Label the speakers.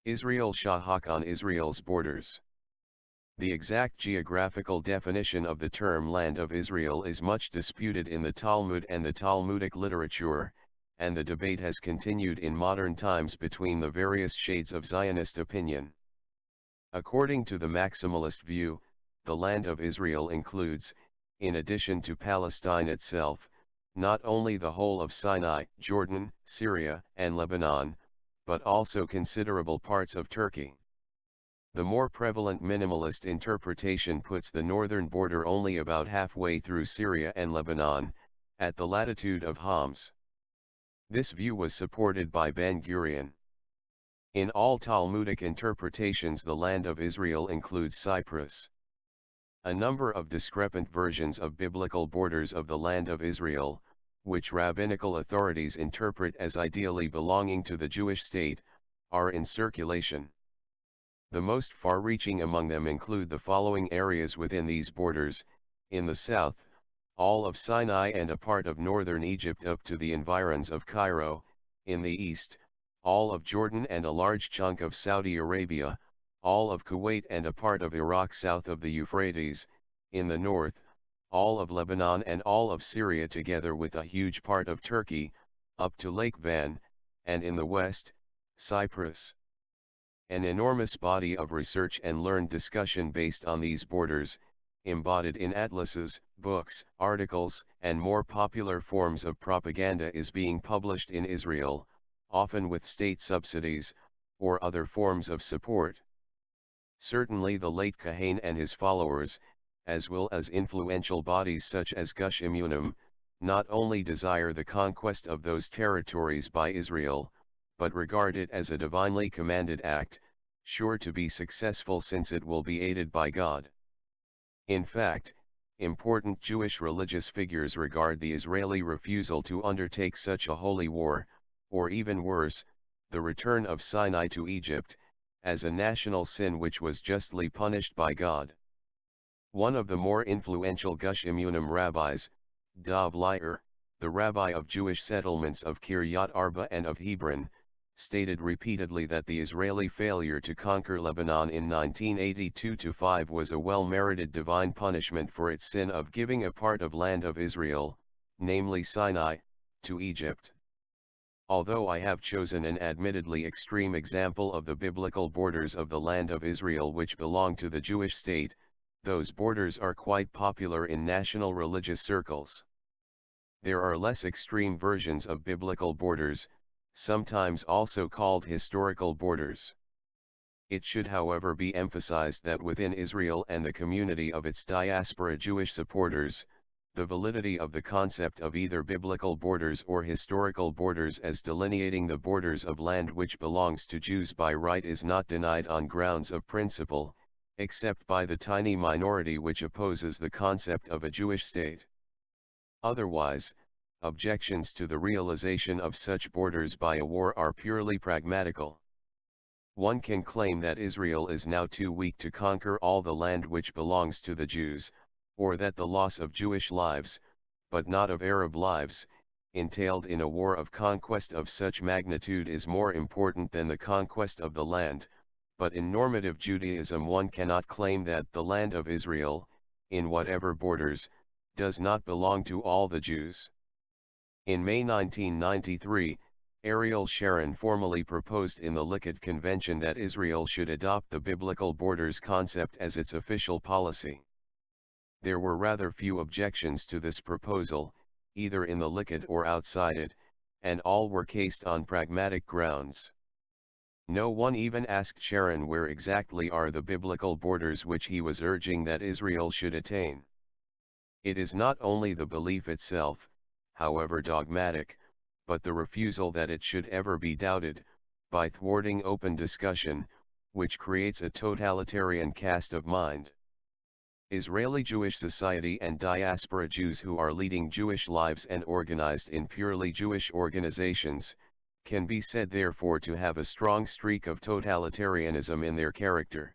Speaker 1: Israel Shahak on Israel's borders. The exact geographical definition of the term Land of Israel is much disputed in the Talmud and the Talmudic literature, and the debate has continued in modern times between the various shades of Zionist opinion. According to the maximalist view, the Land of Israel includes, in addition to Palestine itself, not only the whole of Sinai, Jordan, Syria, and Lebanon, but also considerable parts of Turkey. The more prevalent minimalist interpretation puts the northern border only about halfway through Syria and Lebanon, at the latitude of Homs. This view was supported by Ben Gurion. In all Talmudic interpretations, the Land of Israel includes Cyprus. A number of discrepant versions of biblical borders of the Land of Israel, which rabbinical authorities interpret as ideally belonging to the Jewish state, are in circulation. The most far-reaching among them include the following areas within these borders: in the south, all of Sinai and a part of northern Egypt up to the environs of Cairo; in the east, all of Jordan and a large chunk of Saudi Arabia, all of Kuwait and a part of Iraq south of the Euphrates; in the north, all of Lebanon and all of Syria together with a huge part of Turkey, up to Lake Van; and in the west, Cyprus. An enormous body of research and learned discussion based on these borders, embodied in atlases, books, articles, and more popular forms of propaganda, is being published in Israel, often with state subsidies, or other forms of support. Certainly the late Kahan and his followers, as well as influential bodies such as Gush Emunim, not only desire the conquest of those territories by Israel, but regard it as a divinely commanded act, sure to be successful since it will be aided by God. In fact, important Jewish religious figures regard the Israeli refusal to undertake such a holy war, or even worse, the return of Sinai to Egypt, as a national sin which was justly punished by God. One of the more influential Gush Emunim rabbis, Dov Lior, the rabbi of Jewish settlements of Kiryat Arba and of Hebron, stated repeatedly that the Israeli failure to conquer Lebanon in 1982-5 was a well-merited divine punishment for its sin of giving a part of Land of Israel, namely Sinai, to Egypt. Although I have chosen an admittedly extreme example of the biblical borders of the Land of Israel which belong to the Jewish state, those borders are quite popular in national religious circles. There are less extreme versions of biblical borders, sometimes also called historical borders. It should however be emphasized that within Israel and the community of its diaspora Jewish supporters, the validity of the concept of either biblical borders or historical borders as delineating the borders of land which belongs to Jews by right is not denied on grounds of principle, except by the tiny minority which opposes the concept of a Jewish state. Otherwise, objections to the realization of such borders by a war are purely pragmatical. One can claim that Israel is now too weak to conquer all the land which belongs to the Jews, or that the loss of Jewish lives, but not of Arab lives, entailed in a war of conquest of such magnitude is more important than the conquest of the land, but in normative Judaism one cannot claim that the Land of Israel, in whatever borders, does not belong to all the Jews. In May 1993, Ariel Sharon formally proposed in the Likud Convention that Israel should adopt the biblical borders concept as its official policy. There were rather few objections to this proposal, either in the Likud or outside it, and all were cased on pragmatic grounds. No one even asked Sharon where exactly are the biblical borders which he was urging that Israel should attain. It is not only the belief itself, however dogmatic, but the refusal that it should ever be doubted, by thwarting open discussion, which creates a totalitarian cast of mind. Israeli Jewish society and diaspora Jews who are leading Jewish lives and organized in purely Jewish organizations, can be said therefore to have a strong streak of totalitarianism in their character.